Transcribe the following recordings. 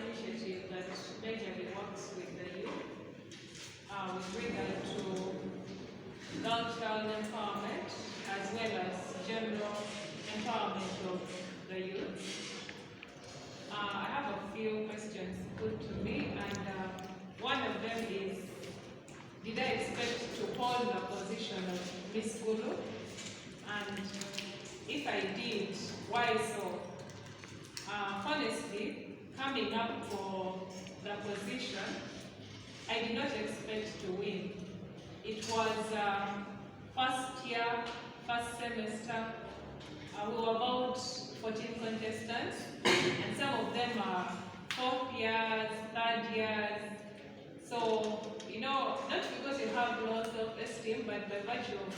initiative that majorly works with the youth with regard to girl child empowerment as well as general empowerment of the youth. I have a few questions put to me, and one of them is, did I expect to hold the position of Miss Gulu? And if I did, why so? Honestly, coming up for the position, I did not expect to win. It was first year, first semester. We were about 14 contestants, and some of them are fourth years, third years. So, not because you have low self-esteem, but by virtue of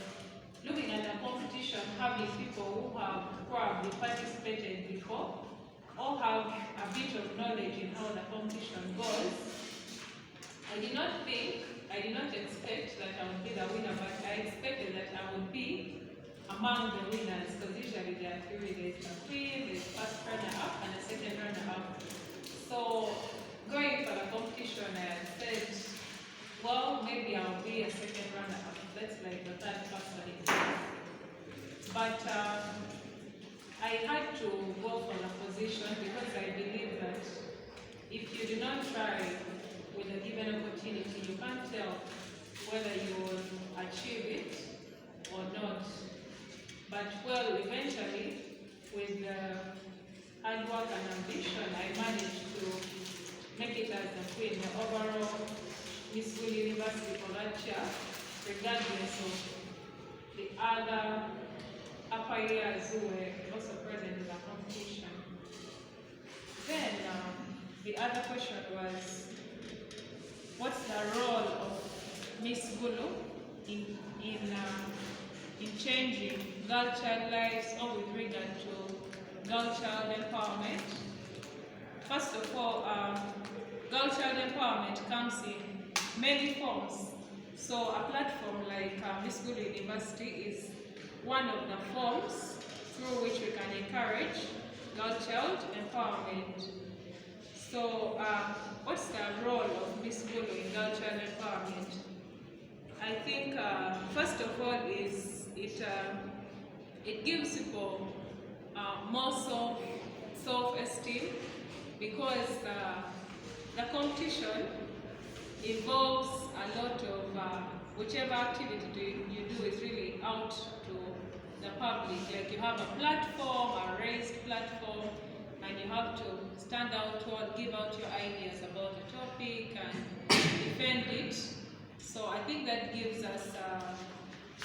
looking at the competition, having people who have probably participated before, or have a bit of knowledge in how the competition goes. I did not expect that I would be the winner, but I expected that I would be among the winners, because usually there are three: there's a queen, there's first runner-up, and a second runner-up. So, going for the competition, I said, well, maybe I'll be a second runner-up. That's like the third person. But I had to go for the position because I believe that if you do not try with a given opportunity, you can't tell whether you will achieve it or not. But well, eventually, with hard work and ambition, I managed to make it as the queen, the overall Miss Gulu University for that year, regardless of the other upper years who were also present in the competition. Then the other question was, what's the role of Miss Gulu in changing girl child lives, or with regard to girl child empowerment? First of all, girl child empowerment comes in many forms. So a platform like Miss Gulu University is one of the forms through which we can encourage girl child empowerment. So what's the role of Miss Gulu in girl child empowerment? I think first of all is it gives people more self-esteem, because the competition involves a lot of whichever activity you do is really out to the public. Like you have a platform, a raised platform, and you have to stand out or give out your ideas about the topic and defend it. So I think that gives us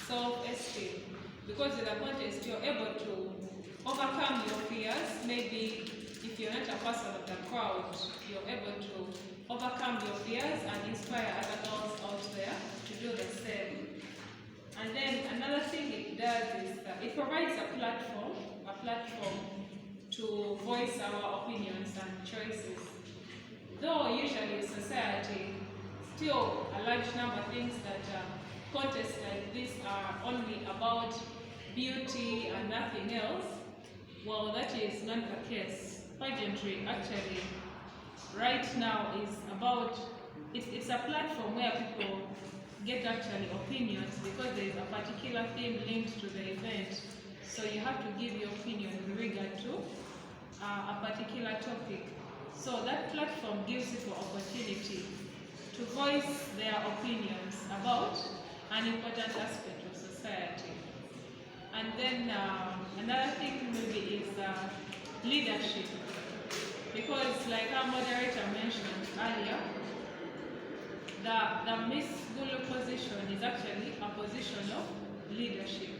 self-esteem, because in the contest you're able to overcome your fears. Maybe if you're not a person of the crowd, you're able to overcome your fears and inspire other girls out there to do the same. And then another thing it does is it provides a platform to voice our opinions and choices. Though usually society, still a large number thinks that contests like this are only about beauty and nothing else. Well, that is not the case. Pageantry actually right now is about, it's a platform where people get actually opinions, because there is a particular theme linked to the event. So you have to give your opinion with regard to a particular topic. So that platform gives people opportunity to voice their opinions about an important aspect of society. And then another thing maybe is leadership, because like our moderator mentioned earlier, the Miss Gulu position is actually a position of leadership,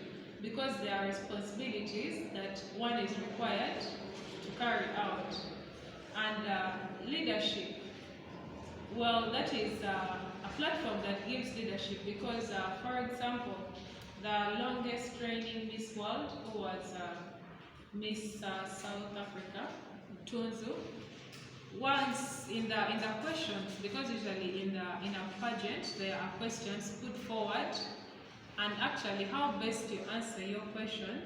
because there are responsibilities that one is required to carry out. And leadership, well, that is a platform that gives leadership, because for example, the longest reigning Miss World, who was Miss South Africa, Tunzu, once in the questions, because usually in a pageant there are questions put forward, and actually how best you answer your questions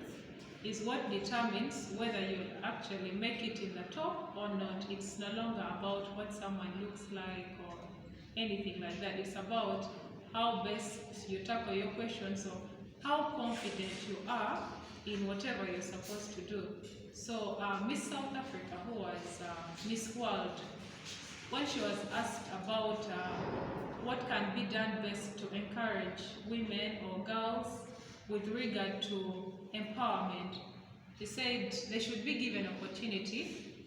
is what determines whether you'll actually make it in the top or not. It's no longer about what someone looks like or anything like that. It's about how best you tackle your questions of how confident you are in whatever you're supposed to do. So Miss South Africa, who was Miss World, when she was asked about what can be done best to encourage women or girls with regard to empowerment, she said they should be given opportunity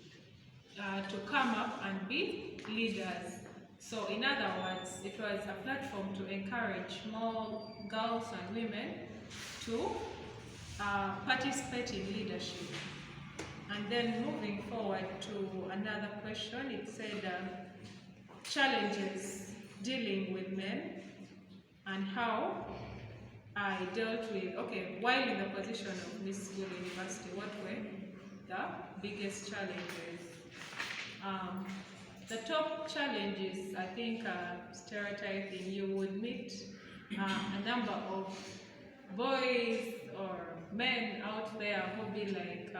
to come up and be leaders. So in other words, it was a platform to encourage more girls and women to participate in leadership. And then moving forward to another question, it said challenges dealing with men and how I dealt with, while in the position of Miss School University, what were the biggest challenges? The top challenges, I think, stereotyping. You would meet a number of boys or men out there who be like,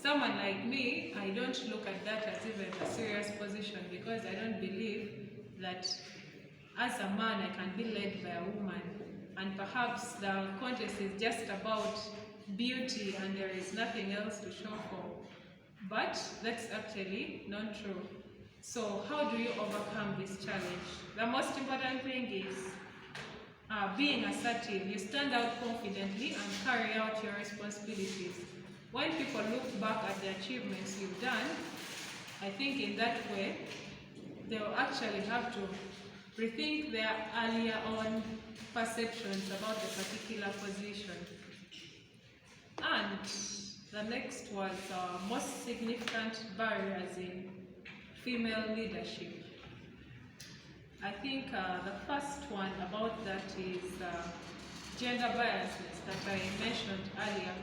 someone like me, I don't look at that as even a serious position, because I don't believe that as a man I can be led by a woman, and perhaps the contest is just about beauty and there is nothing else to show for. But that's actually not true. So how do you overcome this challenge? The most important thing is being assertive. You stand out confidently and carry out your responsibilities. When people look back at the achievements you've done, I think in that way, they'll actually have to rethink their earlier on perceptions about the particular position. And the next was most significant barriers in female leadership. I think the first one about that is gender biasness that I mentioned earlier.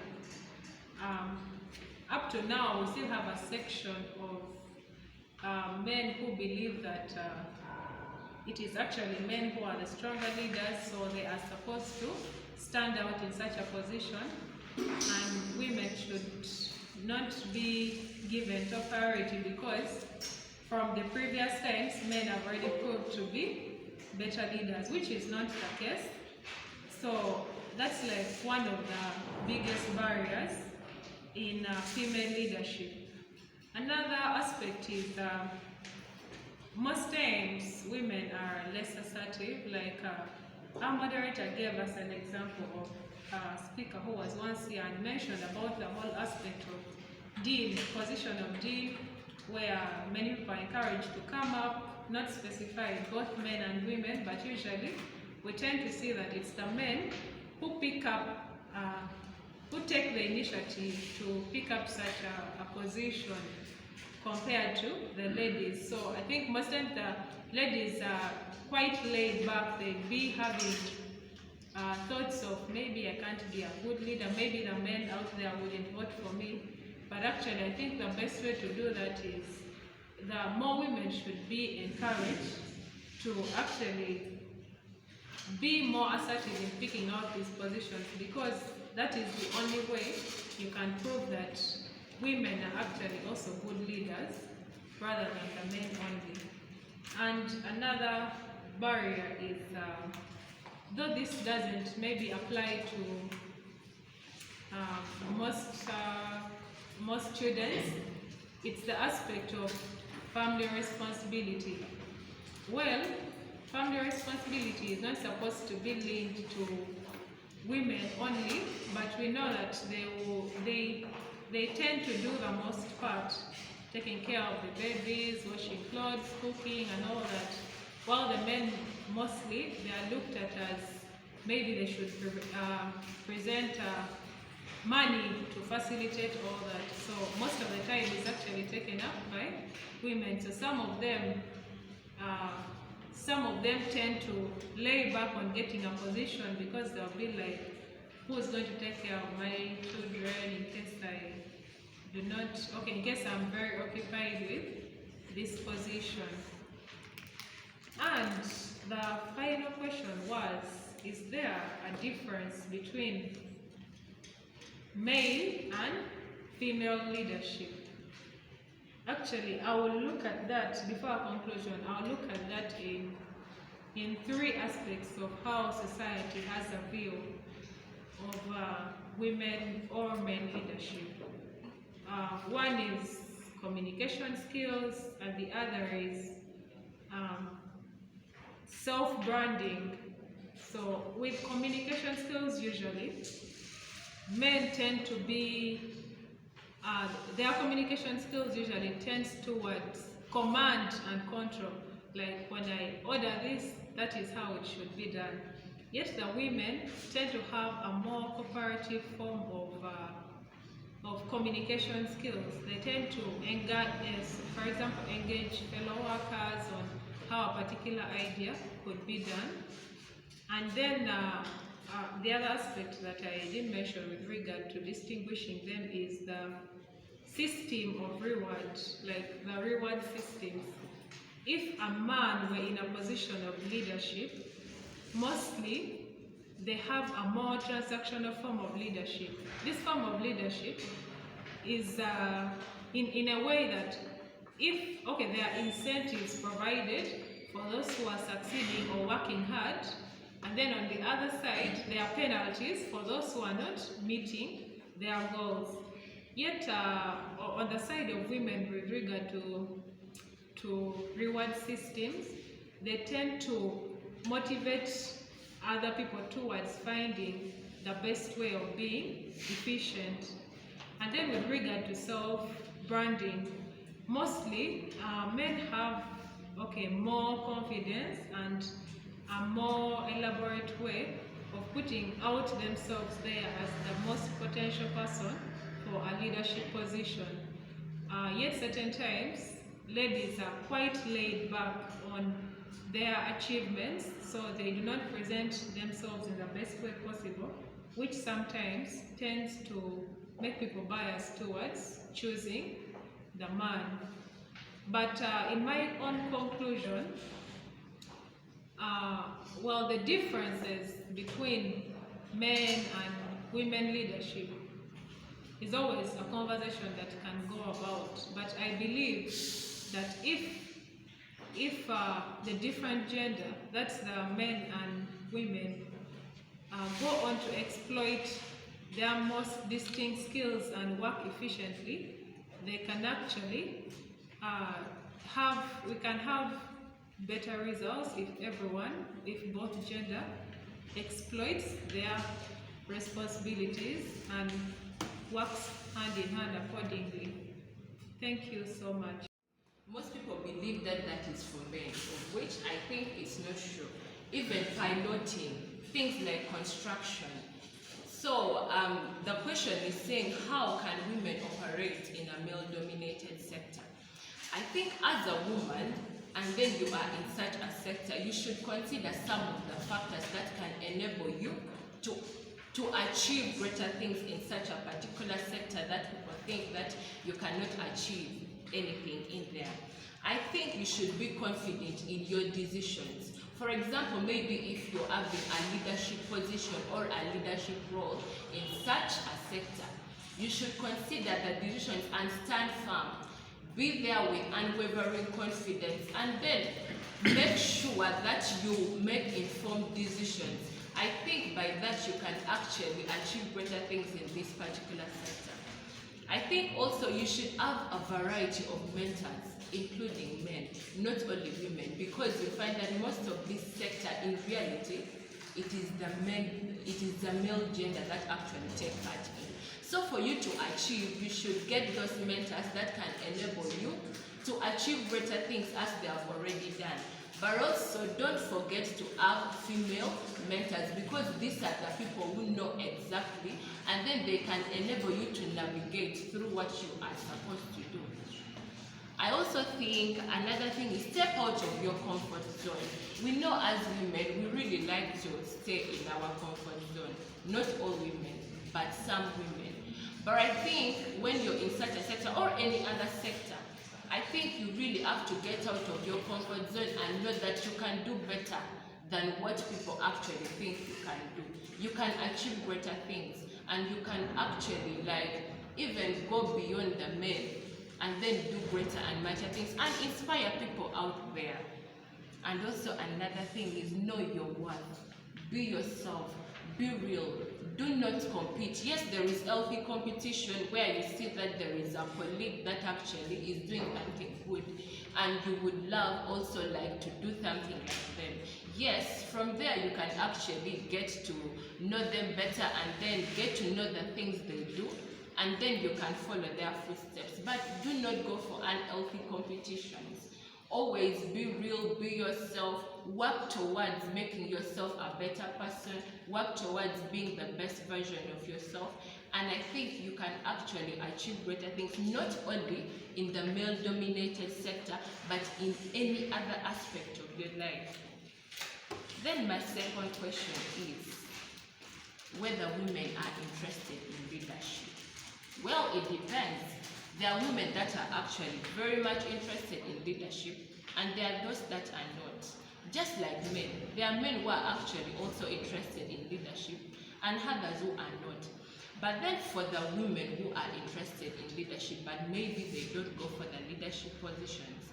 Up to now, we still have a section of men who believe that it is actually men who are the stronger leaders, so they are supposed to stand out in such a position, and women should not be given top priority because from the previous times, men have already proved to be better leaders, which is not the case. So that's like one of the biggest barriers in female leadership. Another aspect is most times women are less assertive. Like our moderator gave us an example of a speaker who was once here and mentioned about the whole aspect of dean, position of dean, where many people are encouraged to come up, not specified both men and women, but usually we tend to see that it's the men who pick up, who take the initiative to pick up such a position compared to the ladies. So I think most of the ladies are quite laid back. They'd be having thoughts of maybe I can't be a good leader, maybe the men out there wouldn't vote for me. But actually, I think the best way to do that is the more women should be encouraged to actually be more assertive in picking out these positions, because that is the only way you can prove that women are actually also good leaders rather than the men only. And another barrier is, though this doesn't maybe apply to most students, it's the aspect of family responsibility. Well, family responsibility is not supposed to be linked to women only, but we know that they tend to do the most part, taking care of the babies, washing clothes, cooking and all that, while the men mostly they are looked at as maybe they should present money to facilitate all that. So most of the time is actually taken up by women. So some of them tend to lay back on getting a position because they'll be like, who's going to take care of my children in case I do not, in case I'm very occupied with this position. And the final question was, is there a difference between male and female leadership. Actually, I will look at that before our conclusion. I'll look at that in three aspects of how society has a view of women or men leadership. One is communication skills, and the other is self-branding. So with communication skills, usually men tend to be their communication skills usually tends towards command and control. Like, when I order this, that is how it should be done. Yet the women tend to have a more cooperative form of communication skills. They tend to engage, for example, engage fellow workers on how a particular idea could be done. And then the other aspect that I didn't mention with regard to distinguishing them is the system of reward, like the reward systems. If a man were in a position of leadership, mostly they have a more transactional form of leadership. This form of leadership is in a way that there are incentives provided for those who are succeeding or working hard, and then on the other side there are penalties for those who are not meeting their goals. Yet on the side of women, with regard to reward systems, they tend to motivate other people towards finding the best way of being efficient. And then with regard to self-branding, mostly men have more confidence and a more elaborate way of putting out themselves there as the most potential person for a leadership position. Yet certain times, ladies are quite laid back on their achievements, so they do not present themselves in the best way possible, which sometimes tends to make people biased towards choosing the man. But in my own conclusion, the differences between men and women leadership is always a conversation that can go about. But I believe that if the different gender, that's the men and women, go on to exploit their most distinct skills and work efficiently, they can actually we can have better results if both gender exploits their responsibilities and works hand in hand accordingly. Thank you so much. Most people believe that is for men, of which I think is not true. Even piloting, things like construction. So the question is saying, how can women operate in a male-dominated sector? I think as a woman, and then you are in such a sector, you should consider some of the factors that can enable you to achieve greater things in such a particular sector that people think that you cannot achieve anything in there. I think you should be confident in your decisions. For example, maybe if you are in a leadership position or a leadership role in such a sector, you should consider the decisions and stand firm. Be there with unwavering confidence, and then make sure that you make informed decisions. I think by that you can actually achieve greater things in this particular sector. I think also you should have a variety of mentors, including men, not only women, because you find that most of this sector, in reality, it is the male gender that actually take part in. So for you to achieve, you should get those mentors that can enable you to achieve greater things as they have already done. But also don't forget to have female mentors, because these are the people who know exactly, and then they can enable you to navigate through what you are supposed to do. I also think another thing is step out of your comfort zone. We know as women, we really like to stay in our comfort zone. Not all women, but some women. But I think when you're in such a sector or any other sector, I think you really have to get out of your comfort zone and know that you can do better than what people actually think you can do. You can achieve greater things, and you can actually like even go beyond the men and then do greater and mightier things and inspire people out there. And also another thing is know your worth. Be yourself. Be real. Do not compete. Yes, there is healthy competition where you see that there is a colleague that actually is doing something good and you would love also like to do something like them. Yes, from there you can actually get to know them better and then get to know the things they do, and then you can follow their footsteps. But do not go for unhealthy competitions. Always be real, be yourself, work towards making yourself a better person, work towards being the best version of yourself, and I think you can actually achieve greater things, not only in the male-dominated sector, but in any other aspect of your life. Then my second question is whether women are interested in leadership. Well, it depends. There are women that are actually very much interested in leadership, and there are those that are not. Just like men, there are men who are actually also interested in leadership, and others who are not. But then for the women who are interested in leadership, but maybe they don't go for the leadership positions,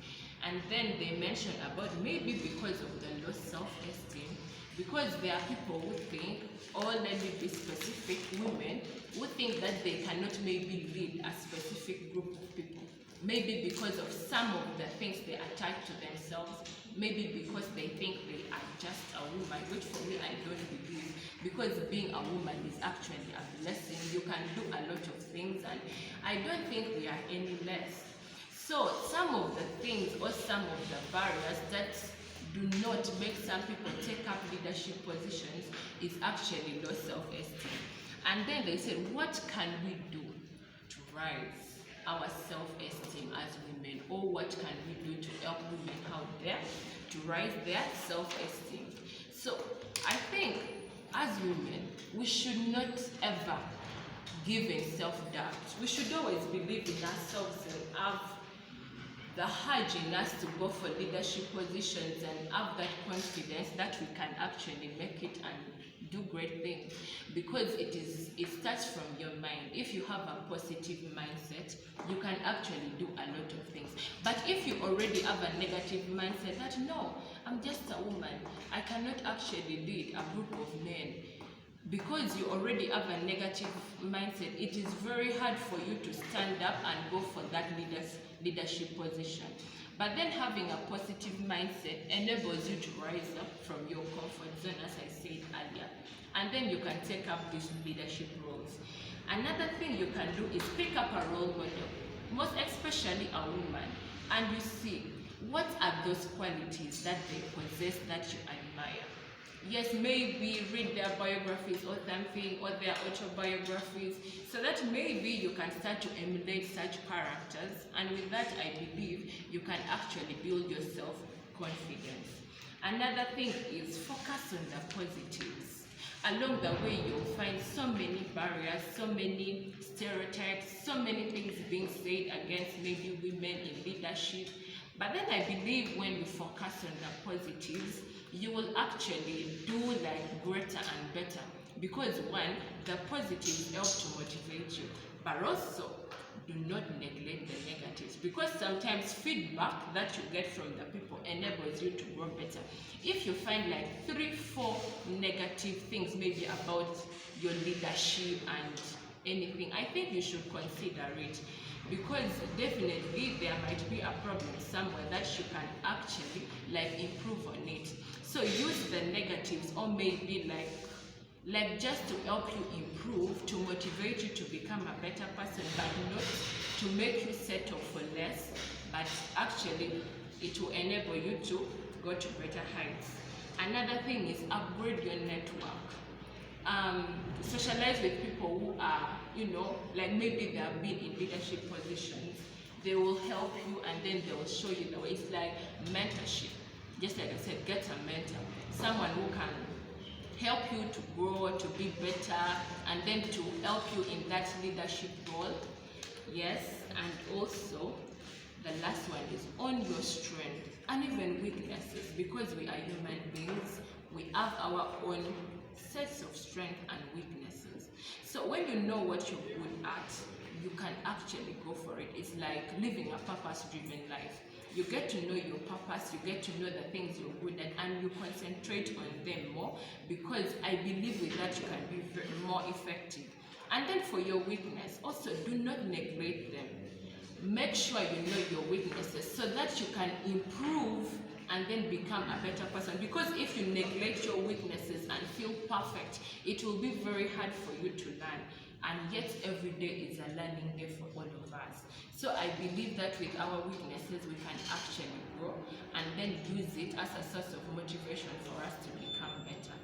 and then they mention about maybe because of the low self-esteem, because there are people who think, or let me be specific, women who think that they cannot maybe lead a specific group of people. Maybe because of some of the things they attach to themselves, maybe because they think they are just a woman, which for me I don't believe, because being a woman is actually a blessing. You can do a lot of things, and I don't think we are any less. So some of the things or some of the barriers that do not make some people take up leadership positions is actually low self-esteem. And then they said, what can we do to rise our self-esteem as women, or what can we do to help women out there to rise their self-esteem? So I think as women, we should not ever give in self-doubt. We should always believe in ourselves and have the urge in us to go for leadership positions and have that confidence that we can actually make it and do great things, because it starts from your mind. If you have a positive mindset, you can actually do a lot of things. But if you already have a negative mindset that no, I'm just a woman, I cannot actually lead a group of men, because you already have a negative mindset, it is very hard for you to stand up and go for that leadership position. But then having a positive mindset enables you to rise up from your comfort zone, as I said earlier, and then you can take up these leadership roles. Another thing you can do is pick up a role model, most especially a woman, and you see what are those qualities that they possess that you admire. Yes, maybe read their biographies or something, or their autobiographies, so that maybe you can start to emulate such characters, and with that I believe you can actually build your self-confidence. Another thing is focus on the positives. Along the way you'll find so many barriers, so many stereotypes, so many things being said against maybe women in leadership. But then I believe when you focus on the positives, you will actually do like greater and better, because one, the positives help to motivate you, but also do not neglect the negatives, because sometimes feedback that you get from the people enables you to grow better. If you find like 3-4 negative things maybe about your leadership and anything, I think you should consider it, because definitely there might be a problem somewhere that you can actually like improve on it. So use the negatives, or maybe like just to help you improve, to motivate you to become a better person, but not to make you settle for less, but actually it will enable you to go to better heights. Another thing is upgrade your network. Socialize with people who are, like maybe they have been in leadership positions. They will help you, and then they will show you the way. It's like mentorship. Just like I said, get a mentor, someone who can help you to grow, to be better, and then to help you in that leadership role. Yes, and also the last one is own your strength and even weaknesses, because we are human beings. We have our own sets of strengths and weaknesses. So when you know what you're good at, you can actually go for it. It's like living a purpose-driven life. You get to know your purpose, you get to know the things you're good at, and you concentrate on them more, because I believe with that you can be more effective. And then for your weakness, also do not neglect them. Make sure you know your weaknesses so that you can improve and then become a better person. Because if you neglect your weaknesses and feel perfect, it will be very hard for you to learn. And yet every day is a learning day for all of us. So I believe that with our weaknesses we can actually grow and then use it as a source of motivation for us to become better.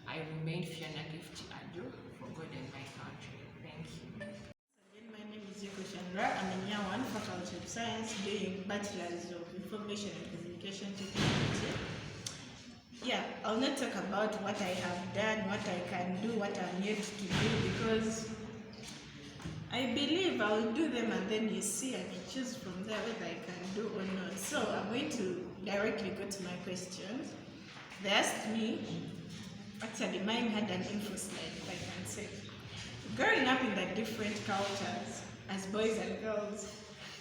I remain Fiona Gifty Adu for God and my country. Thank you. Again, my name is Yeko Chandra. I'm in year 1, Faculty of Science, doing Bachelor's of Information and Communication Technology. Yeah, I'll not talk about what I have done, what I can do, what I'm yet to do, because I believe I'll do them and then you see and you choose from there whether I can do or not. So I'm going to directly go to my questions. They asked me, actually mine had an info slide, if I can say. Growing up in the different cultures, as boys and girls,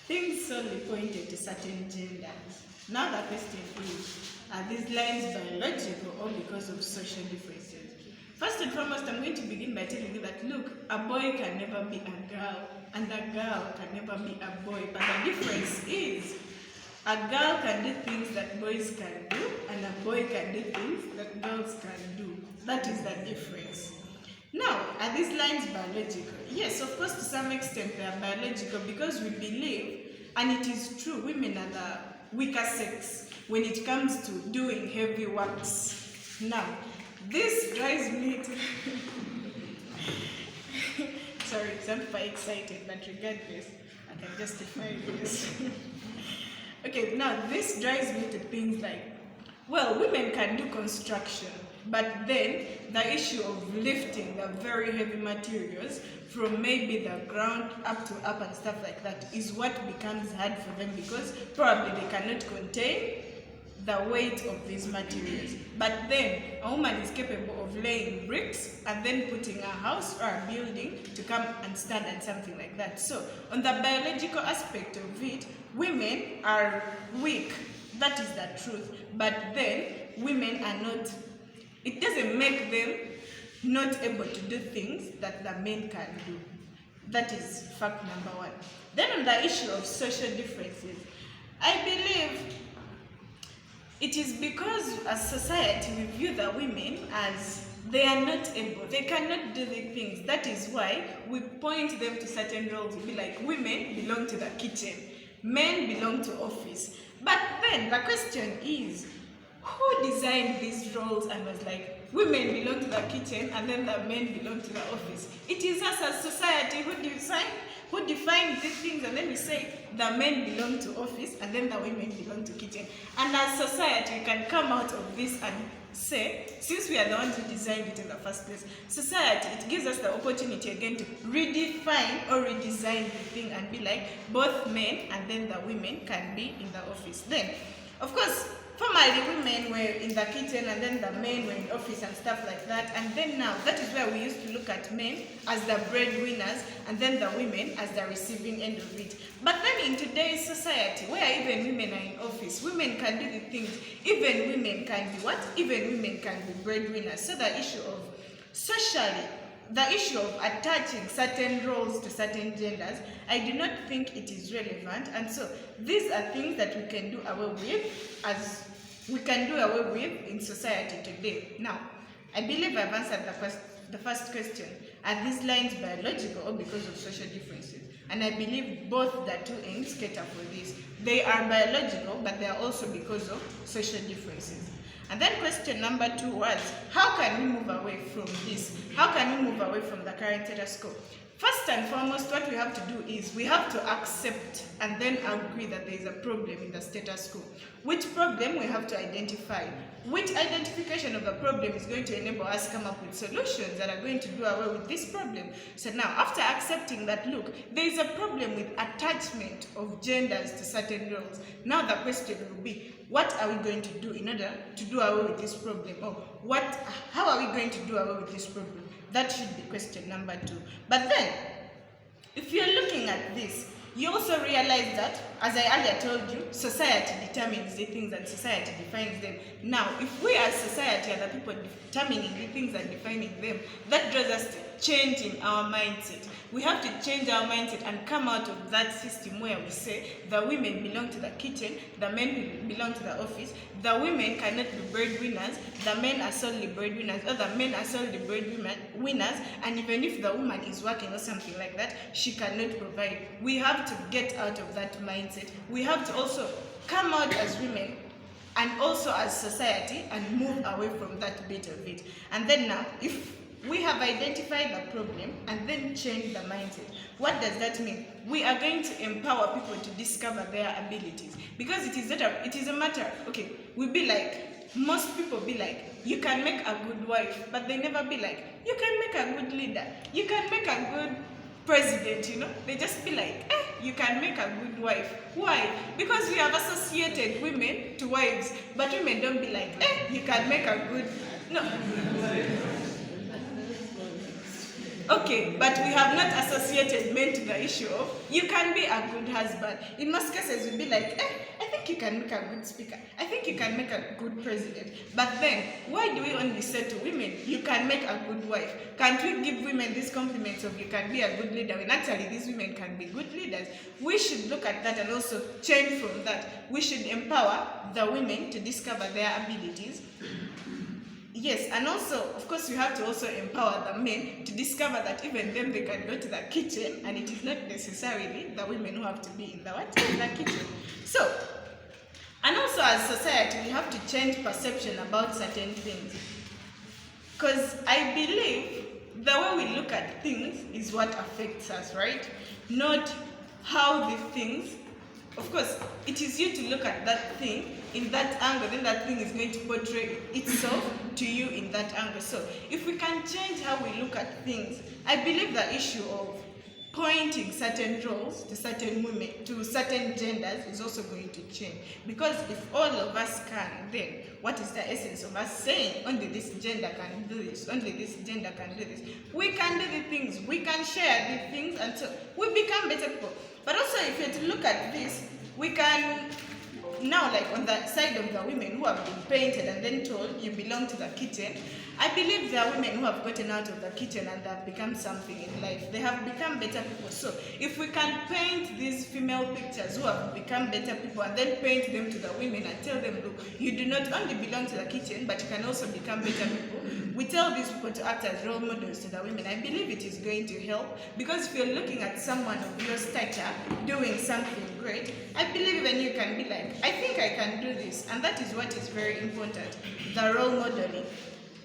things solely pointed to certain genders. Now the question is, are these lines biological or because of social differences? First and foremost, I'm going to begin by telling you that, look, a boy can never be a girl, and a girl can never be a boy. But the difference is, a girl can do things that boys can do, and a boy can do things that girls can do. That is the difference. Now, are these lines biological? Yes, of course, to some extent they are biological, because we believe, and it is true, women are the weaker sex when it comes to doing heavy works. Now, this drives me to sorry, I'm quite excited, but regardless, I can justify this. Okay, now this drives me to things like, well, women can do construction, but then the issue of lifting the very heavy materials from maybe the ground up and stuff like that is what becomes hard for them, because probably they cannot contain the weight of these materials. But then a woman is capable of laying bricks and then putting a house or a building to come and stand at something like that. So on the biological aspect of it, women are weak. That is the truth. But then women are not, it doesn't make them not able to do things that the men can do. That is fact number one. Then on the issue of social differences, I believe it is because as society we view the women as they are not able, they cannot do the things. That is why we point them to certain roles. We be like, women belong to the kitchen, men belong to office. But then the question is, who designed these roles and was like, women belong to the kitchen and then the men belong to the office? It is us as society who define these things, and then we say the men belong to office and then the women belong to kitchen. And as society, we can come out of this and say, since we are the ones who designed it in the first place, society, it gives us the opportunity again to redefine or redesign the thing and be like, both men and then the women can be in the office. Then, of course, formerly women were in the kitchen and then the men were in office and stuff like that. And then now, that is where we used to look at men as the breadwinners and then the women as the receiving end of it. But then in today's society, where even women are in office, women can do the things. Even women can be what? Even women can be breadwinners. So the issue of socially, the issue of attaching certain roles to certain genders, I do not think it is relevant. And so these are things that we can do away with, as we can do away with in society today. Now, I believe I've answered the first question. Are these lines biological or because of social differences? And I believe both the two ends cater for this. They are biological, but they are also because of social differences. And then question number 2 was, how can we move away from this? How can we move away from the current status quo? First and foremost, what we have to do is we have to accept and then agree that there is a problem in the status quo. Which problem we have to identify. Which identification of the problem is going to enable us to come up with solutions that are going to do away with this problem. So now, after accepting that, look, there is a problem with attachment of genders to certain roles. Now the question will be, what are we going to do in order to do away with this problem? Or how are we going to do away with this problem? That should be question number 2. But then, if you're looking at this, you also realize that, as I earlier told you, society determines the things and society defines them. Now, if we as society are the people determining the things and defining them, that draws us to changing our mindset. We have to change our mindset and come out of that system where we say the women belong to the kitchen, the men belong to the office, the women cannot be breadwinners, the men are solely breadwinners, or the men are solely breadwinners, and even if the woman is working or something like that, she cannot provide. We have to get out of that mindset. We have to also come out as women and also as society and move away from that bit of it. And then now, if we have identified the problem and then change the mindset, what does that mean? We are going to empower people to discover their abilities. Because it is a matter, okay, we be like, most people be like, you can make a good wife, but they never be like, you can make a good leader, you can make a good president, you know. They just be like, you can make a good wife. Why? Because we have associated women to wives, but women don't be like, you can make a good, no. Okay, but we have not associated men to the issue of, you can be a good husband. In most cases, we'd be like, I think you can make a good speaker. I think you can make a good president. But then, why do we only say to women, you can make a good wife? Can't we give women these compliments of, you can be a good leader, when actually these women can be good leaders? We should look at that and also change from that. We should empower the women to discover their abilities. Yes, and also, of course, we have to also empower the men to discover that even them, they can go to the kitchen, and it is not necessarily the women who have to be in the kitchen. So, and also as society, we have to change perception about certain things. Because I believe the way we look at things is what affects us, right? Not how the things, of course, it is you to look at that thing in that angle, then that thing is going to portray itself to you in that angle. So if we can change how we look at things, I believe the issue of pointing certain roles to certain women, to certain genders, is also going to change. Because if all of us can, then what is the essence of us saying only this gender can do this, only this gender can do this? We can do the things, we can share the things, and so we become better people. But also, if you're to look at this, we can now, like on the side of the women who have been painted and then told you belong to the kitchen, I believe there are women who have gotten out of the kitchen and have become something in life. They have become better people. So if we can paint these female pictures who have become better people and then paint them to the women and tell them, look, you do not only belong to the kitchen, but you can also become better people. We tell these people to act as role models to the women. I believe it is going to help, because if you're looking at someone of your stature doing something great, I believe even you can be like, I think I can do this. And that is what is very important, the role modeling.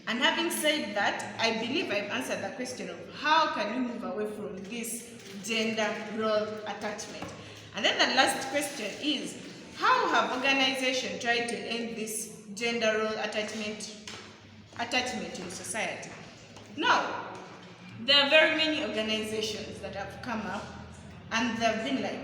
And having said that, I believe I've answered the question of how can we move away from this gender role attachment. And then the last question is, how have organizations tried to end this gender role attachment in society? Now, there are very many organizations that have come up, and they've been like,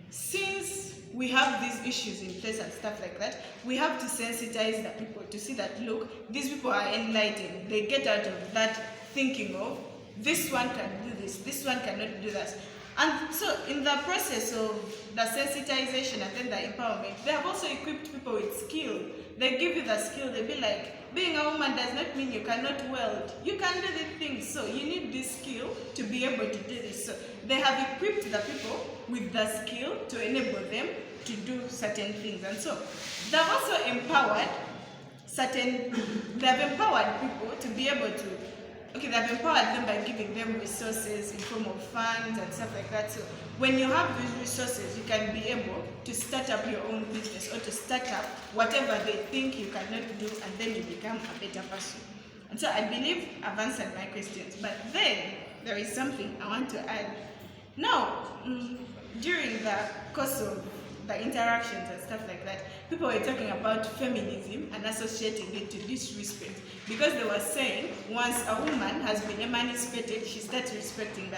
since we have these issues in place and stuff like that, we have to sensitize the people to see that, look, these people are enlightened. They get out of that thinking of, this one can do this one cannot do that. And so in the process of the sensitization and then the empowerment, they have also equipped people with skill. They give you the skill, they be like, being a woman does not mean you cannot weld. You can do the things, so you need this skill to be able to do this. So they have equipped the people with the skill to enable them to do certain things. And so they've also empowered they've empowered people to be able to, they've empowered them by giving them resources in form of funds and stuff like that. So when you have these resources, you can be able to start up your own business or to start up whatever they think you cannot do, and then you become a better person. And so I believe I've answered my questions. But then there is something I want to add. Now, during the course of the interactions and stuff like that, people were talking about feminism and associating it to disrespect, because they were saying once a woman has been emancipated, she starts disrespecting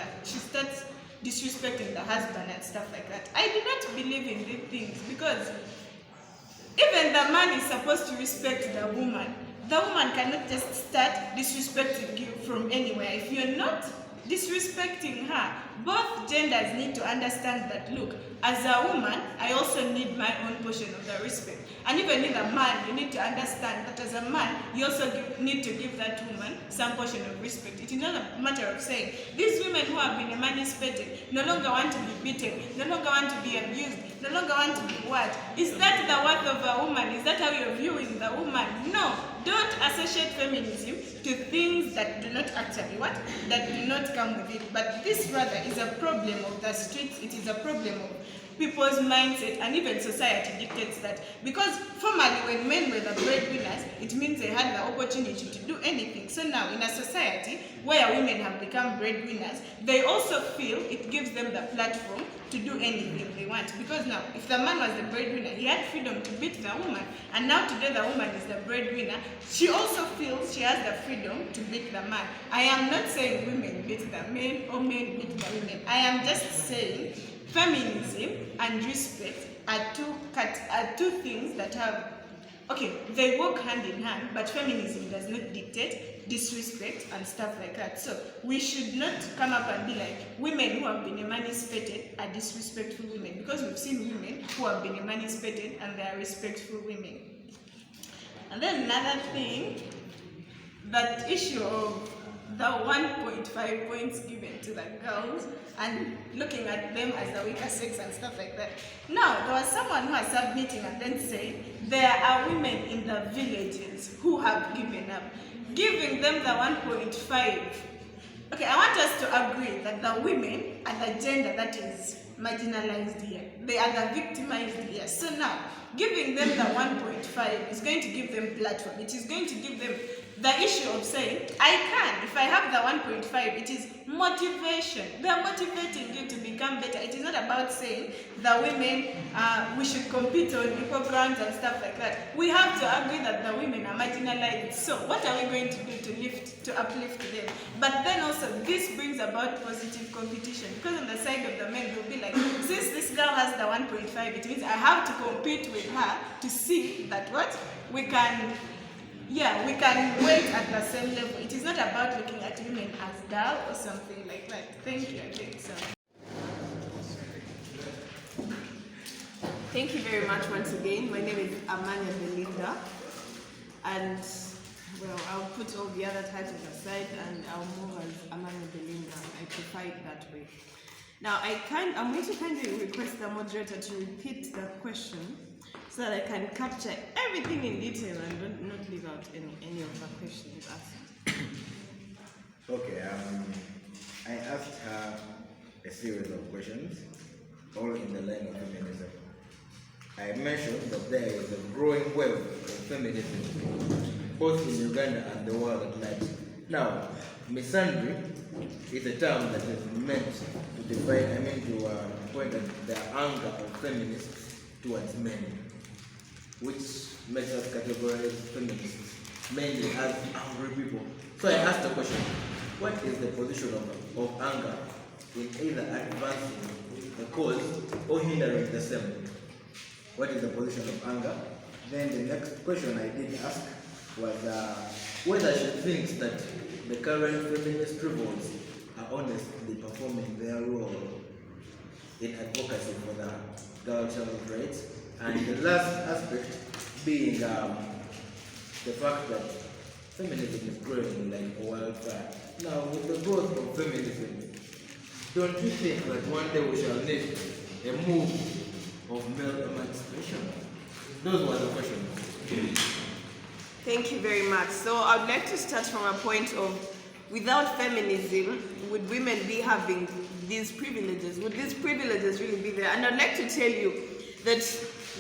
the husband and stuff like that. I do not believe in these things, because even the man is supposed to respect the woman. The woman cannot just start disrespecting you from anywhere. If you're not disrespecting her, both genders need to understand that, look, as a woman, I also need my own portion of the respect. And even in a man, you need to understand that as a man, you also need to give that woman some portion of respect. It is not a matter of saying, these women who have been emancipated no longer want to be beaten, no longer want to be abused, no longer want to be what? Is that the worth of a woman? Is that how you're viewing the woman? No. Don't associate feminism to things that do not actually what? That do not come with it. But this rather is a problem of the streets. It is a problem of people's mindset, and even society dictates that. Because formerly when men were the breadwinners, it means they had the opportunity to do anything. So now in a society where women have become breadwinners, they also feel it gives them the platform to do anything they want. Because now, if the man was the breadwinner, he had freedom to beat the woman, and now today the woman is the breadwinner, she also feels she has the freedom to beat the man. I am not saying women beat the men or men beat the women. I am just saying feminism and respect are two things that have, okay, they work hand in hand, but feminism does not dictate disrespect and stuff like that. So we should not come up and be like, women who have been emancipated are disrespectful women, because we've seen women who have been emancipated and they are respectful women. And then another thing, that issue of the 1.5 points given to the girls and looking at them as the weaker sex and stuff like that. Now, there was someone who was submitting and then said there are women in the villages who have given up. Giving them the 1.5. Okay, I want us to agree that the women are the gender that is marginalized here. They are the victimized here. So now, giving them the 1.5 is going to give them platform. It is going to give them the issue of saying, I can. If I have the 1.5, it is motivation. They are motivating you to become better. It is not about saying the women, we should compete on equal grounds and stuff like that. We have to agree that the women are marginalized. So what are we going to do to uplift them? But then also, this brings about positive competition. Because on the side of the men, they'll be like, since this girl has the 1.5, it means I have to compete with her to see that what? We can wait at the same level. It is not about looking at women as dull or something like that. Thank you. I think so. Thank you very much once again. My name is Amanda Belinda, and well, I'll put all the other titles aside and I'll move as Amanda Belinda. I prefer it that way. Now, I'm going to kindly request the moderator to repeat the question so that I can capture everything in detail and not leave out any of the questions asked. Okay, I asked her a series of questions, all in the line of feminism. I mentioned that there is a growing wave of feminism, both in Uganda and the world at large. Now, misandry is a term that is meant to define, to point at the anger of feminists towards men, which makes us categorize feminists mainly as angry people. So I asked the question, what is the position of anger in either advancing the cause or hindering the same? What is the position of anger? Then the next question I did ask was whether she thinks that the current feminist revolts are honestly performing their role in advocacy for the girl child rights. And the last aspect being the fact that feminism is growing like a wildfire. Now, with the growth of feminism, don't you think that one day we shall need a move of male emancipation? Those were the questions. Thank you very much. So I'd like to start from a point of, without feminism, would women be having these privileges? Would these privileges really be there? And I'd like to tell you that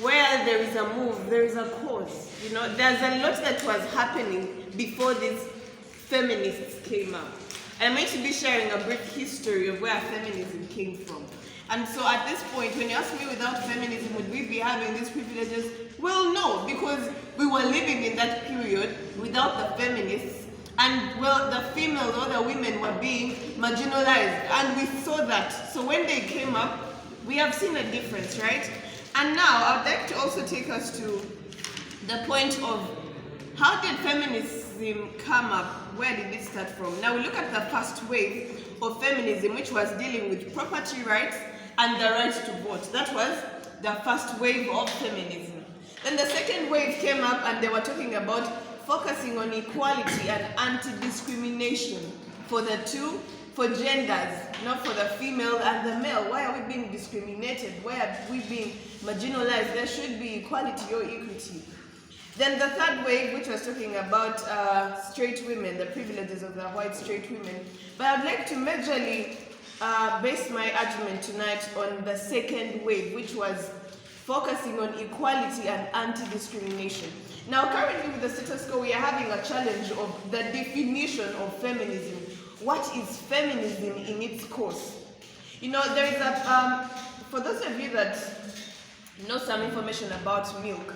where there is a move, there is a cause. There's a lot that was happening before these feminists came up. I'm going to be sharing a brief history of where feminism came from. And so at this point, when you ask me without feminism, would we be having these privileges? Well, no, because we were living in that period without the feminists. And well, the females or the women were being marginalized. And we saw that. So when they came up, we have seen a difference, right? And now I'd like to also take us to the point of how did feminism come up? Where did it start from? Now we look at the first wave of feminism, which was dealing with property rights and the right to vote. That was the first wave of feminism. Then the second wave came up and they were talking about focusing on equality and anti-discrimination for genders, not for the female and the male. Why are we being discriminated? Why are we being marginalized? There should be equality or equity. Then the third wave, which was talking about straight women, the privileges of the white straight women. But I'd like to majorly base my argument tonight on the second wave, which was focusing on equality and anti-discrimination. Now, currently with the status quo, we are having a challenge of the definition of feminism. What is feminism in its course? You know, there is a, for those of you that know some information about milk,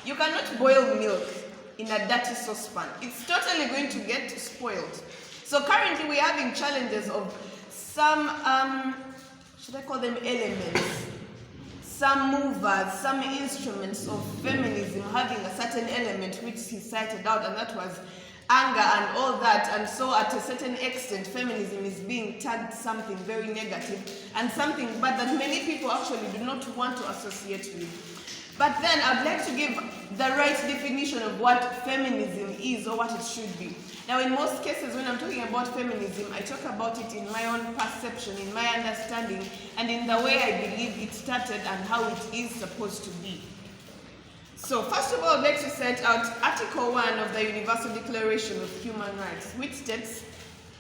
you cannot boil milk in a dirty saucepan. It's totally going to get spoiled. So currently we're having challenges of some, should I call them elements? Some movers, some instruments of feminism having a certain element which he cited out, and that was anger and all that. And so at a certain extent, feminism is being tagged something very negative and something bad that many people actually do not want to associate with. But then I'd like to give the right definition of what feminism is or what it should be. Now, in most cases, when I'm talking about feminism, I talk about it in my own perception, in my understanding, and in the way I believe it started and how it is supposed to be. So, first of all, I'd like to set out Article 1 of the Universal Declaration of Human Rights, which states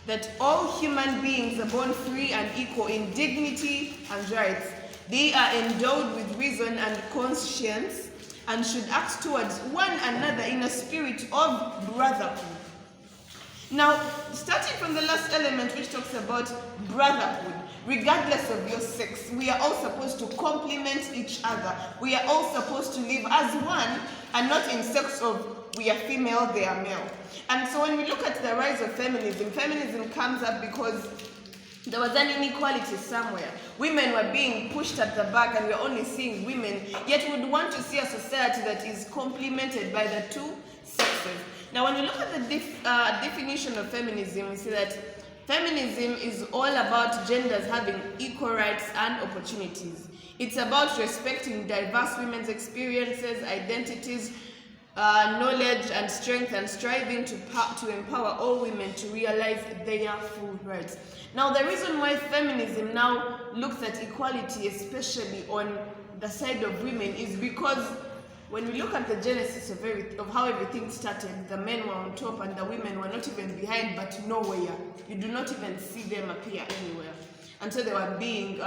that all human beings are born free and equal in dignity and rights. They are endowed with reason and conscience and should act towards one another in a spirit of brotherhood. Now, starting from the last element, which talks about brotherhood, regardless of your sex, we are all supposed to complement each other. We are all supposed to live as one and not in sex of we are female, they are male. And so when we look at the rise of feminism, feminism comes up because there was an inequality somewhere. Women were being pushed at the back and we're only seeing women, yet we would want to see a society that is complemented by the two sexes. Now, when we look at the definition of feminism, we see that feminism is all about genders having equal rights and opportunities. It's about respecting diverse women's experiences, identities, knowledge and strength, and striving to empower all women to realize their full rights. Now, the reason why feminism now looks at equality, especially on the side of women, is because when we look at the genesis of how everything started, the men were on top and the women were not even behind, but nowhere. You do not even see them appear anywhere. And so they were being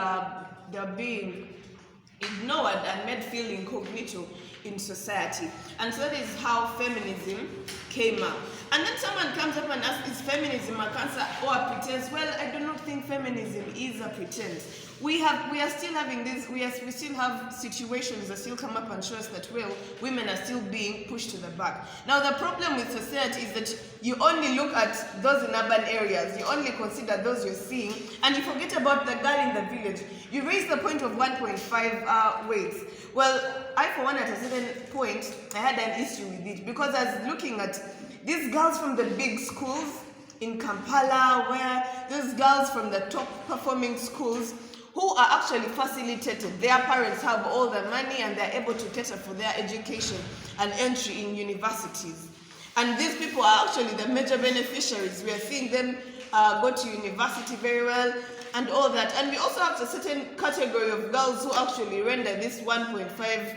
ignored and made feel incognito in society. And so that is how feminism came up. And then someone comes up and asks, is feminism a cancer or a pretense? Well, I do not think feminism is a pretense. We are still having this, we still have situations that still come up and show us that, well, women are still being pushed to the back. Now, the problem with society is that you only look at those in urban areas, you only consider those you're seeing, and you forget about the girl in the village. You raise the point of 1.5 weights. Well, I, for one, at a certain point, I had an issue with it because I was looking at these girls from the big schools in Kampala, where those girls from the top performing schools who are actually facilitated. Their parents have all the money and they're able to cater for their education and entry in universities. And these people are actually the major beneficiaries. We are seeing them go to university very well and all that. And we also have a certain category of girls who actually render this 1.5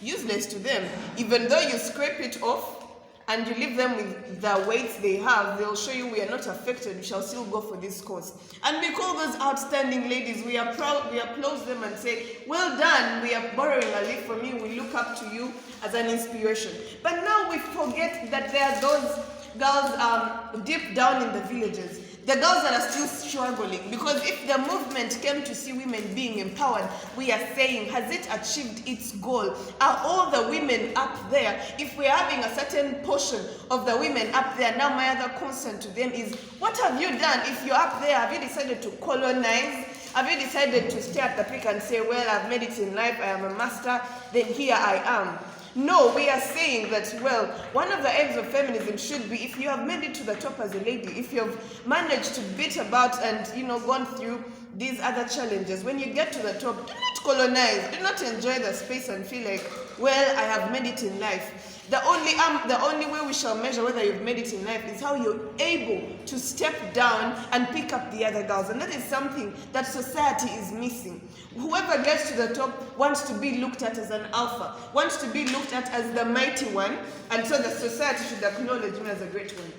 useless to them. Even though you scrape it off and you leave them with the weights they have, they'll show you we are not affected, we shall still go for this course. And we call those outstanding ladies, we are proud, we applaud them and say, well done, we are borrowing a leaf from you, we look up to you as an inspiration. But now we forget that there are those girls deep down in the villages. the girls that are still struggling. Because if the movement came to see women being empowered, we are saying, has it achieved its goal? Are all the women up there? If we're having a certain portion of the women up there, now my other concern to them is, what have you done? If you're up there, have you decided to colonize? Have you decided to stay at the peak and say, well, I've made it in life, I am a master, then here I am? No, we are saying that, well, one of the aims of feminism should be, if you have made it to the top as a lady, if you've managed to beat about and, gone through these other challenges, when you get to the top, do not colonize, do not enjoy the space and feel like, well, I have made it in life. The only way we shall measure whether you've made it in life is how you're able to step down and pick up the other girls. And that is something that society is missing. Whoever gets to the top wants to be looked at as an alpha, wants to be looked at as the mighty one, and so the society should acknowledge me as a great one.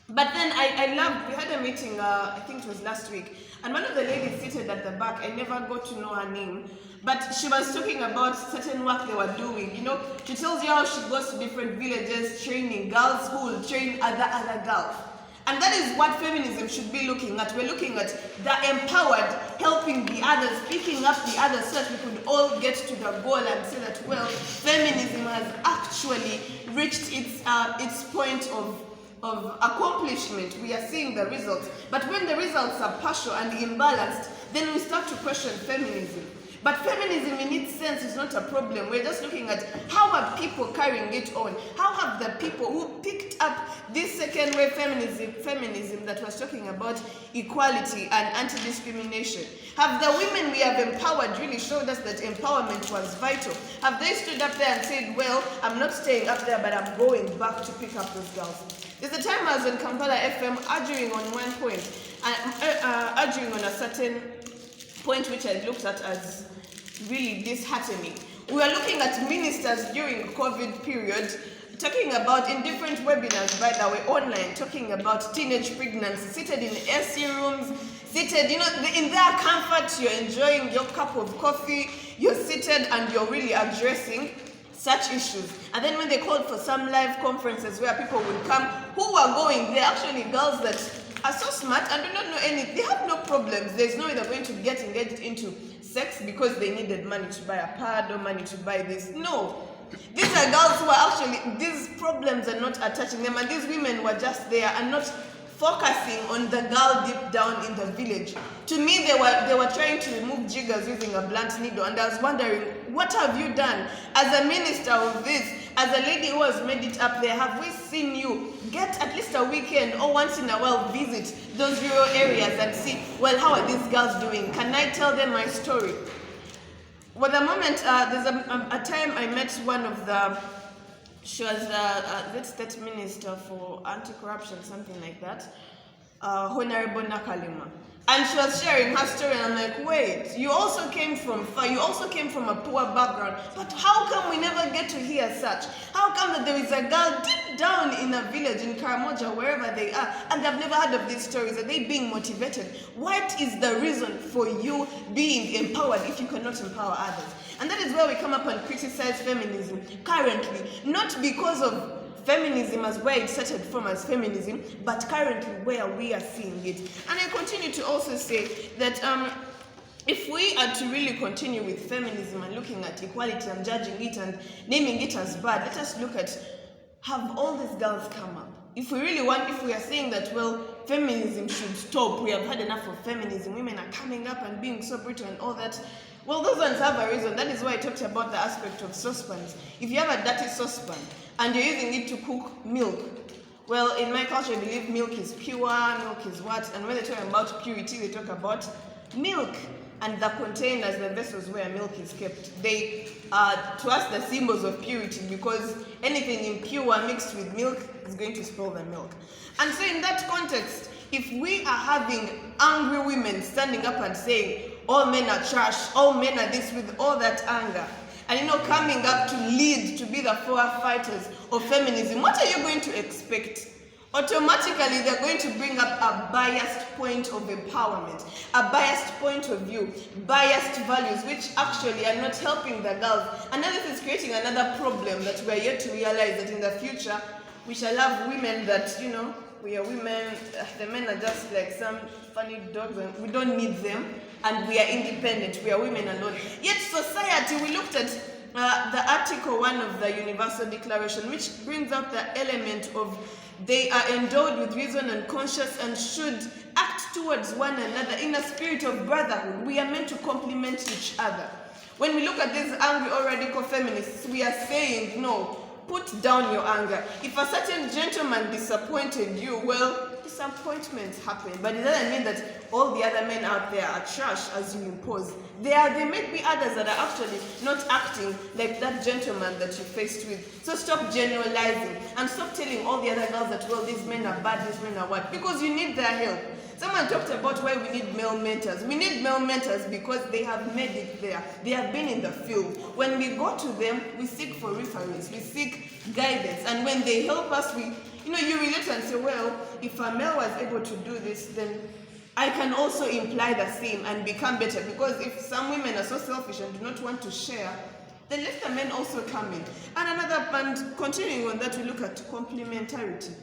But then I loved, we had a meeting, I think it was last week, and one of the ladies seated at the back, I never got to know her name, but she was talking about certain work they were doing. She tells you how she goes to different villages, training girls who will train other girls. And that is what feminism should be looking at. We're looking at the empowered, helping the others, picking up the others so that we could all get to the goal and say that, well, feminism has actually reached its point of accomplishment. We are seeing the results. But when the results are partial and imbalanced, then we start to question feminism. But feminism in its sense is not a problem. We're just looking at how are people carrying it on? How have the people who picked up this second wave feminism that was talking about equality and anti-discrimination, have the women we have empowered really showed us that empowerment was vital? Have they stood up there and said, well, I'm not staying up there, but I'm going back to pick up those girls? There's a time I was on Kampala FM arguing on one point, arguing on a certain point which I looked at as really disheartening. We were looking at ministers during COVID period, talking about in different webinars, by the way, online, talking about teenage pregnancy, seated in AC rooms, seated, in their comfort, you're enjoying your cup of coffee, you're seated and you're really addressing such issues. And then when they called for some live conferences where people would come, who were going? They're actually girls that are so smart and do not know anything. They have no problems. There's no way they're going to get engaged into sex because they needed money to buy a pad or money to buy this. No. These are girls who are actually, these problems are not attaching them, and these women were just there and not focusing on the girl deep down in the village. To me, they were trying to remove jiggers using a blunt needle, and I was wondering, what have you done as a minister of this, as a lady who has made it up there? Have we seen you get at least a weekend or once in a while visit those rural areas and see, well, how are these girls doing? Can I tell them my story? Well, the moment, there's a time I met one of the, she was the state minister for anti-corruption, something like that, Honorable Nakalima. And she was sharing her story, and I'm like, wait, you also came from far, you also came from a poor background, but how come we never get to hear such? How come that there is a girl deep down in a village, in Karamoja, wherever they are, and they've never heard of these stories? Are they being motivated? What is the reason for you being empowered if you cannot empower others? And that is where we come up and criticize feminism currently, not because of feminism as where it started from as feminism, but currently where we are seeing it. And I continue to also say that if we are to really continue with feminism and looking at equality and judging it and naming it as bad, let us look at, have all these girls come up? If we really want, if we are saying that, well, feminism should stop, we have had enough of feminism, women are coming up and being so brutal and all that, well, those ones have a reason. That is why I talked about the aspect of saucepans. If you have a dirty saucepan and you're using it to cook milk, well, in my culture, I believe milk is pure, milk is what, and when they talk about purity, they talk about milk and the containers, the vessels where milk is kept. They are, to us, the symbols of purity, because anything impure mixed with milk is going to spoil the milk. And so in that context, if we are having angry women standing up and saying, all men are trash, all men are this, with all that anger, and coming up to lead, to be the forefighters of feminism, what are you going to expect? Automatically, they're going to bring up a biased point of empowerment, a biased point of view, biased values, which actually are not helping the girls. And then this is creating another problem that we're yet to realize, that in the future, we shall have women that, we are women, the men are just like some funny dogs and we don't need them, and we are independent, we are women alone. Yet society, we looked at the Article 1 of the Universal Declaration, which brings up the element of they are endowed with reason and conscience and should act towards one another in a spirit of brotherhood. We are meant to complement each other. When we look at these angry or radical feminists, we are saying, no, put down your anger. If a certain gentleman disappointed you, well, disappointments happen, but it doesn't mean that all the other men out there are trash as you impose. There may be others that are actually not acting like that gentleman that you faced with. So stop generalizing and stop telling all the other girls that, well, these men are bad, these men are what, because you need their help. Someone talked about why we need male mentors. We need male mentors because they have made it there. They have been in the field. When we go to them, we seek for reference, we seek guidance, and when they help us, you relate and say, well, if a male was able to do this, then I can also imply the same and become better. Because if some women are so selfish and do not want to share, then let the men also come in. And continuing on that, we look at complementarity.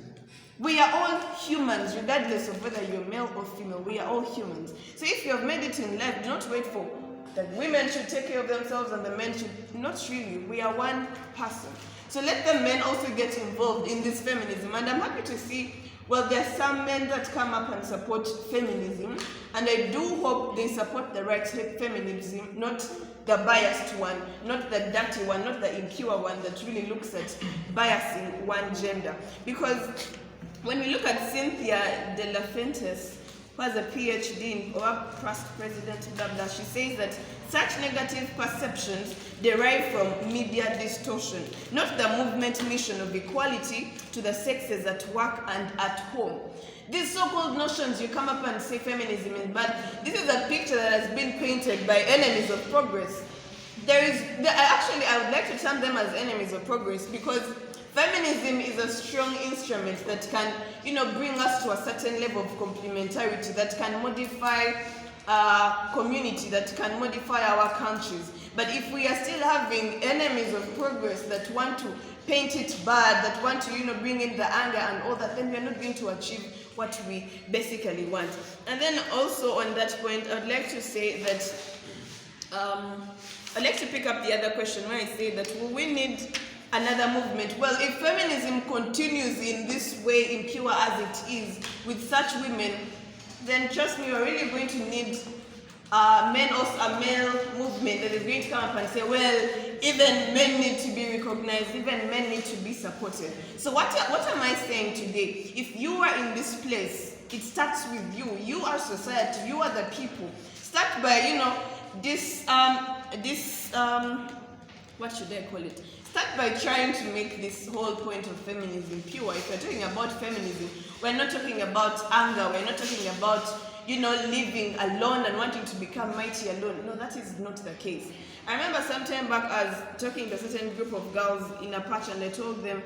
We are all humans, regardless of whether you're male or female. We are all humans. So if you have made it in life, do not wait for that women should take care of themselves and the men should. Not really. We are one person. So let the men also get involved in this feminism. And I'm happy to see, well, there are some men that come up and support feminism. And I do hope they support the right feminism, not the biased one, not the dirty one, not the impure one that really looks at biasing one gender. Because when we look at Cynthia De La Fuentes, who has a PhD or past president, blah, blah, she says that such negative perceptions derive from media distortion, not the movement mission of equality to the sexes at work and at home. These so-called notions, you come up and say feminism is bad. This is a picture that has been painted by enemies of progress. I would like to term them as enemies of progress because feminism is a strong instrument that can, bring us to a certain level of complementarity, that can modify our community, that can modify our countries. But if we are still having enemies of progress that want to paint it bad, that want to, bring in the anger and all that, then we are not going to achieve what we basically want. And then also on that point, I'd like to say that, I'd like to pick up the other question where I say that we need another movement. Well, if feminism continues in this way, impure as it is, with such women, then trust me, we're really going to need a male movement that is going to come up and say, well, even men need to be recognized, even men need to be supported. So what am I saying today? If you are in this place, it starts with you. You are society, you are the people. Start by, what should I call it? Start by trying to make this whole point of feminism pure. If we're talking about feminism, we're not talking about anger, we're not talking about, living alone and wanting to become mighty alone. No, that is not the case. I remember some time back I was talking to a certain group of girls in a patch and I told them,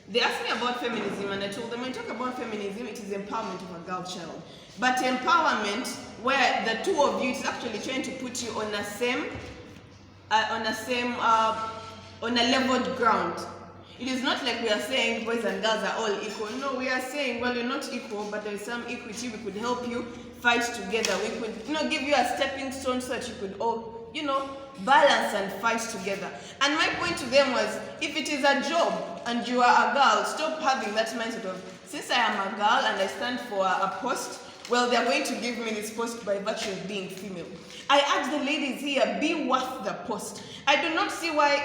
they asked me about feminism and I told them, when you talk about feminism, it is empowerment of a girl child. But empowerment, where the two of you, is actually trying to put you on a leveled ground. It is not like we are saying boys and girls are all equal. No, we are saying, well, you're not equal, but there is some equity. We could help you fight together. We could, give you a stepping stone so that you could all, balance and fight together. And my point to them was, if it is a job and you are a girl, stop having that mindset of, since I am a girl and I stand for a post, well, they're going to give me this post by virtue of being female. I ask the ladies here, be worth the post. I do not see why,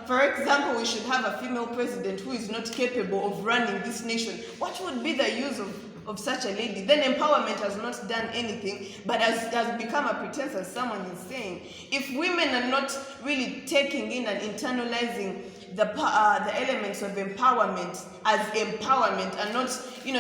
for example, we should have a female president who is not capable of running this nation. What would be the use of such a lady? Then empowerment has not done anything, but has become a pretense, as someone is saying. If women are not really taking in and internalizing the elements of empowerment as empowerment and not,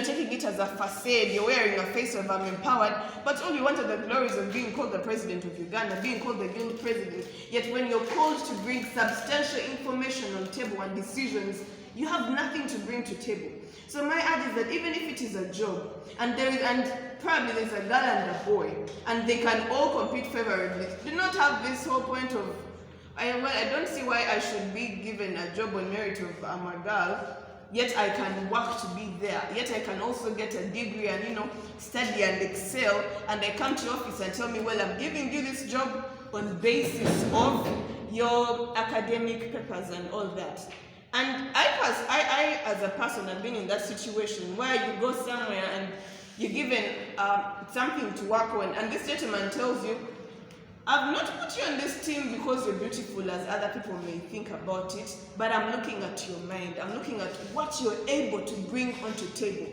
taking it as a facade, you're wearing a face of I'm empowered, but all you want are the glories of being called the president of Uganda, being called the guild president. Yet when you're called to bring substantial information on table and decisions, you have nothing to bring to table. So my urge is that even if it is a job, and probably there's a girl and a boy, and they can all compete favorably, do not have this whole point of, I don't see why I should be given a job on merit of I'm a girl, yet I can work to be there, yet I can also get a degree and, study and excel, and I come to office and tell me, well, I'm giving you this job on basis of your academic papers and all that. And I as a person, have been in that situation where you go somewhere and you're given something to work on, and this gentleman tells you, I've not put you on this team because you're beautiful as other people may think about it, but I'm looking at your mind. I'm looking at what you're able to bring onto table.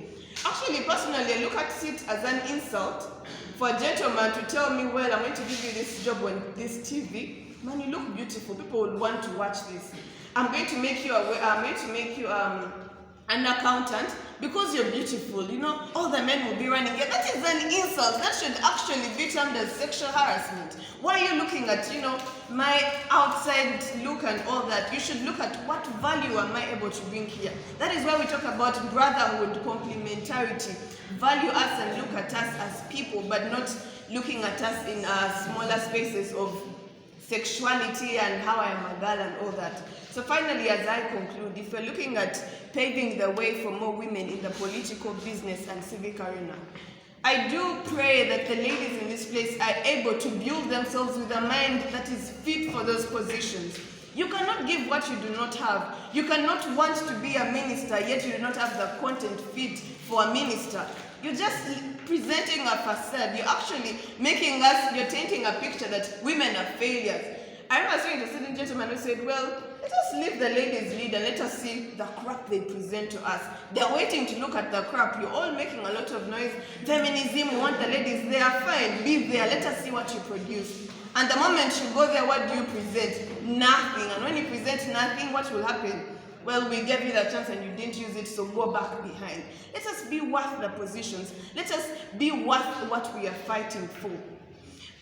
Actually, personally, I look at it as an insult for a gentleman to tell me, well, I'm going to give you this job on this TV. Man, you look beautiful. People will want to watch this. I'm going to make you an accountant because you're beautiful. All the men will be running. Yeah, that is an insult. That should actually be termed as sexual harassment. Why are you looking at, my outside look and all that? You should look at what value am I able to bring here. That is why we talk about brotherhood, complementarity. Value us and look at us as people, but not looking at us in smaller spaces of sexuality and how I am a girl and all that. So finally, as I conclude, if we're looking at paving the way for more women in the political, business and civic arena, I do pray that the ladies in this place are able to build themselves with a mind that is fit for those positions. You cannot give what you do not have. You cannot want to be a minister, yet you do not have the content fit for a minister. You're just presenting a facade. You're actually you're painting a picture that women are failures. I remember saying to a certain gentleman who said, well, let us leave the ladies lead and let us see the crap they present to us. They're waiting to look at the crap. You're all making a lot of noise. Feminism, we want the ladies there. Fine, be there. Let us see what you produce. And the moment you go there, what do you present? Nothing. And when you present nothing, what will happen? Well, we gave you the chance and you didn't use it, so go back behind. Let us be worth the positions. Let us be worth what we are fighting for.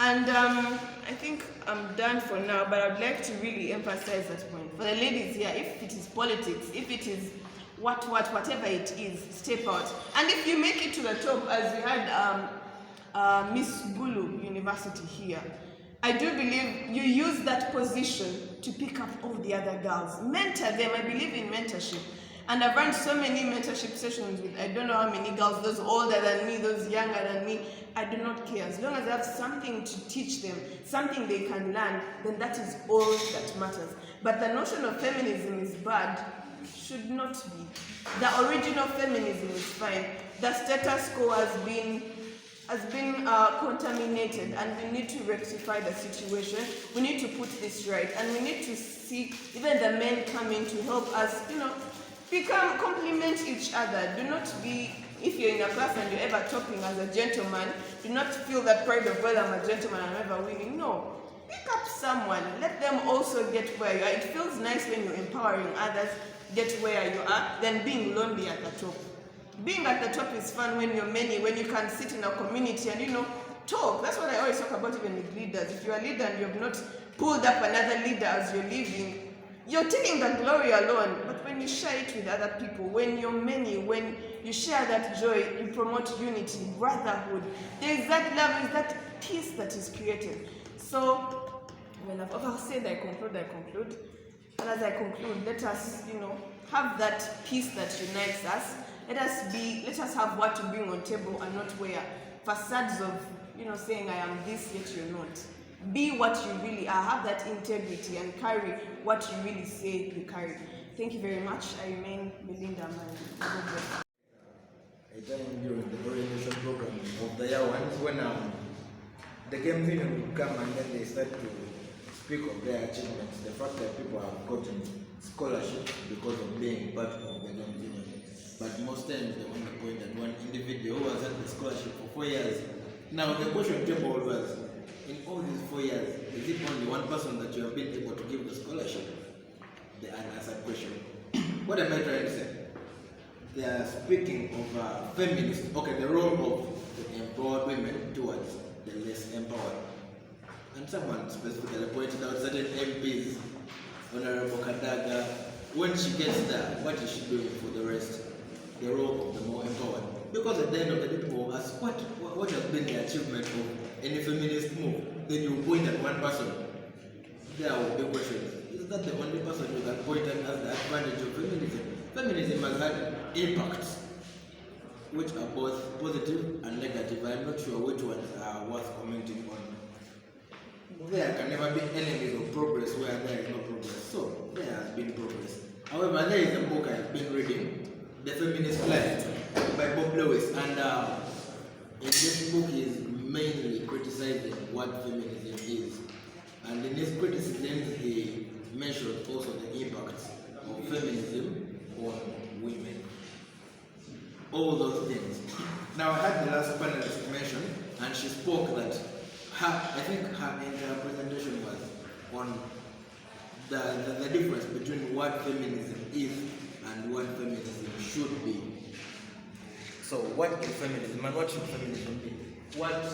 And I think I'm done for now, but I'd like to really emphasize that point. For the ladies here, if it is politics, if it is whatever it is, step out. And if you make it to the top, as we had Miss Bulu University here, I do believe you use that position to pick up all the other girls. Mentor them. I believe in mentorship. And I've run so many mentorship sessions with I don't know how many girls, those older than me, those younger than me. I do not care. As long as I have something to teach them, something they can learn, then that is all that matters. But the notion of feminism is bad should not be. The original feminism is fine. The status quo has been contaminated, and we need to rectify the situation. We need to put this right, and we need to see even the men come in to help us, complement each other. Do not be, if you're in a class and you're ever topping as a gentleman, do not feel that pride of, well, I'm a gentleman, I'm ever winning. No. Pick up someone. Let them also get where you are. It feels nice when you're empowering others get where you are than being lonely at the top. Being at the top is fun when you're many, when you can sit in a community and, talk. That's what I always talk about even with leaders. If you're a leader and you have not pulled up another leader as you're leaving, you're taking the glory alone. But when you share it with other people, when you're many, when you share that joy, you promote unity, brotherhood. There is that love, there is that peace that is created. So, when I've said I conclude. And as I conclude, let us, have that peace that unites us. Let us have what to bring on table and not wear facades of, saying I am this, yet you're not. Be what you really are. Have that integrity and carry what you really say you carry. Thank you very much. I remain Belinda Man. A time during the orientation program of the year ones when the game union would come and then they start to speak of their achievements. The fact that people have gotten scholarships because of being part of the game union. But most times they want to point at one individual who has had the scholarship for 4 years. Now the question table was, in all these 4 years, is it only one person that you have been able to give the scholarship? The unanswered question. What am I trying to say? They are speaking of feminist, the role of the empowered women towards the less empowered. And someone specifically pointed out certain MPs, Honorable Kadaga, when she gets there, what is she doing for the rest? The role of the more empowered. Because at the end of the day, people ask what has been the achievement of any feminist move. Then you point at one person. There will be questions. Is that the only person you can point at as the advantage of feminism? feminism has had impacts which are both positive and negative. I'm not sure which ones are worth commenting on. There can never be enemies of progress where there is no progress. So there has been progress. However, there is a book I've been reading, The Feminist Life by Bob Lewis, and in this book he is mainly criticizing what feminism is. And in his criticism he mentioned also the impacts of feminism on women. All those things. Now I had the last panelist mention, and she spoke that I think her entire presentation was on the difference between what feminism is and what feminism should be. So what is feminism and what should feminism be? What